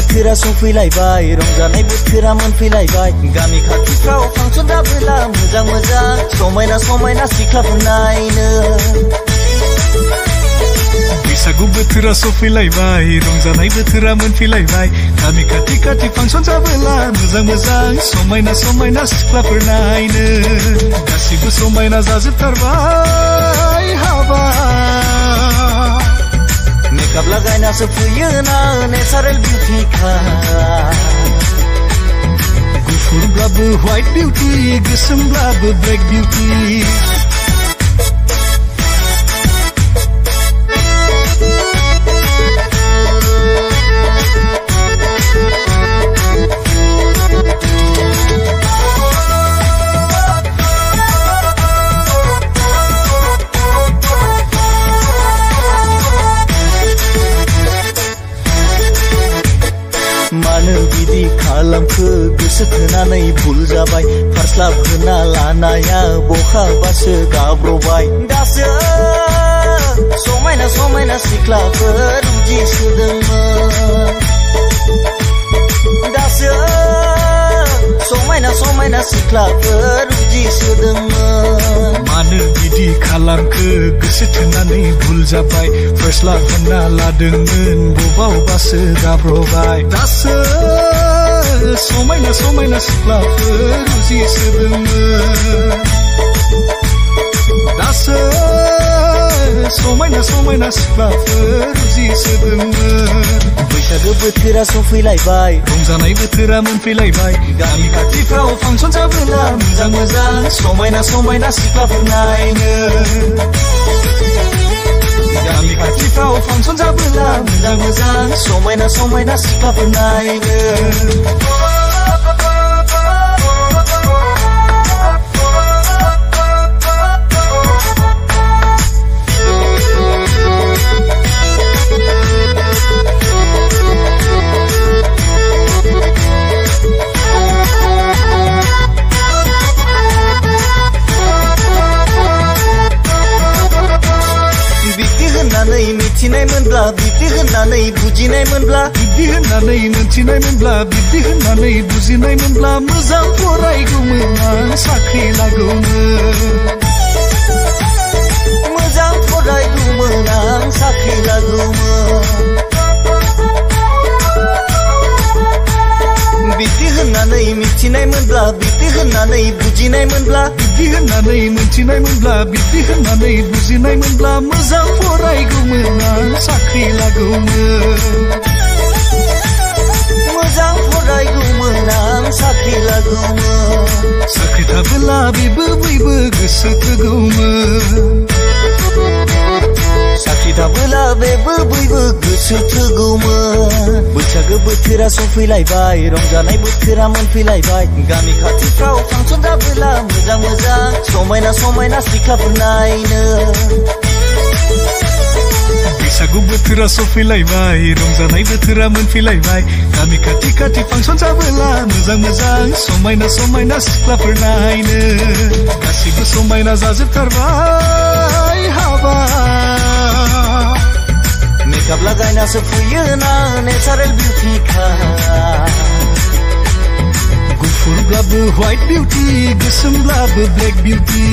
बोथोरा सफैलायबाय रंजानाय बोथोरा मोनफैलायबाय गामि खाथिफ्राव फांसन जाबोला मोजां मोजां समायना समायना सिख्लाफोर नायनो बैसागु बोथोरा सफैलायबाय रंजानाय बोथोरा मोनफैलायबाय गामि खाथि खाथि फांसन जाबोला मोजां मोजां समायना समायना सिख्लाफोर नायनो गासिबो समायना जाजोबथारबाय हाबा मेकआप लागायनासो फैयोना नेचारेल बिउटिखा गुफुरब्लाबो व्हाइट बिउटि गोसोमब्लाबो ब्लेक बिउटि मानो बिदि खालामखो गोसो थोनानै भुल जाबाय फार्स्ट लाभ होना लानाया बहाबासो गाब्रबाय दासो समायना समायना सिख्लाफोर रुजिसोदोंमोन दासो समायना समायना सिख्लाफोर रुजिसोदोंमोन मानो बिदि खालामखो गोसो थोनानै भुल जाबाय फार्स्ट लाभ होना लादोंमोन बबावबासो गाब्रबाय दासो समायना समायना सिख्लाफोर रुजिसोदोंमोन दासो समायना समायना सिख्लाफोर रुजिसोदोंमोन बैसागु बोथोरा सफैलायबाय रंजानाय बोथोरा मोनफैलायबाय गामि खाथिफ्राव फांसन जाबोला मोजां मोजां समायना समायना सिख्लाफोर नायनो गामि खाथिफ्राव फांसन जाबोला मोजां मोजां समायना समायना सिख्लाफोर नायनो मिथिनाय मोनब्ला बिब्दि होननानै बुजिनाय मोनब्ला बिब्दि होननानै मिथिनाय मोनब्ला बिब्दि होननानै बुजिनाय मोनब्ला मोजां फरायगौमोन आं साख्रि लागौमोन मोजां फरायगौमोन आं साख्रि लागौमोन बिब्दि होननानै मिथिनाय मोनब्ला बिब्दि होननानै बुजिनाय मोनब्ला बिब्दि होननानै मिथिनाय मोनब्ला बिब्दि होननानै बुजिनाय मोनब्ला मोजां फरायगौमोन आं साख्रि लागौमोन मोजां फरायगौमोन आं साख्रि लागौमोन साख्रि थाबोला बेबो बयबो गोसो थोगौमोन साख्रि थाबोला बेबो बयबो गोसो थोगौमोन बैसागु बोथोरा सफैलायबाय रंजानाय बोथोरा मोनफैलायबाय गामि खाथिफ्राव फांसन जाबोला मोजां मोजां समायना समायना सिख्लाफोर नायनो बैसागु बोथोरा सफैलायबाय रंजानाय बोथोरा मोनफैलायबाय गामि खाथि खाथि फांसन जाबोला मोजां मोजां समायना समायना सिख्लाफोर नायनो गासिबो समायना जाजोबथारबाय हाबा मेकआप लागायनासो फैयोना नेचारेल बिउटिखा गुफुरब्लाबो व्हाइट बिउटि गोसोमब्लाबो ब्लेक बिउटि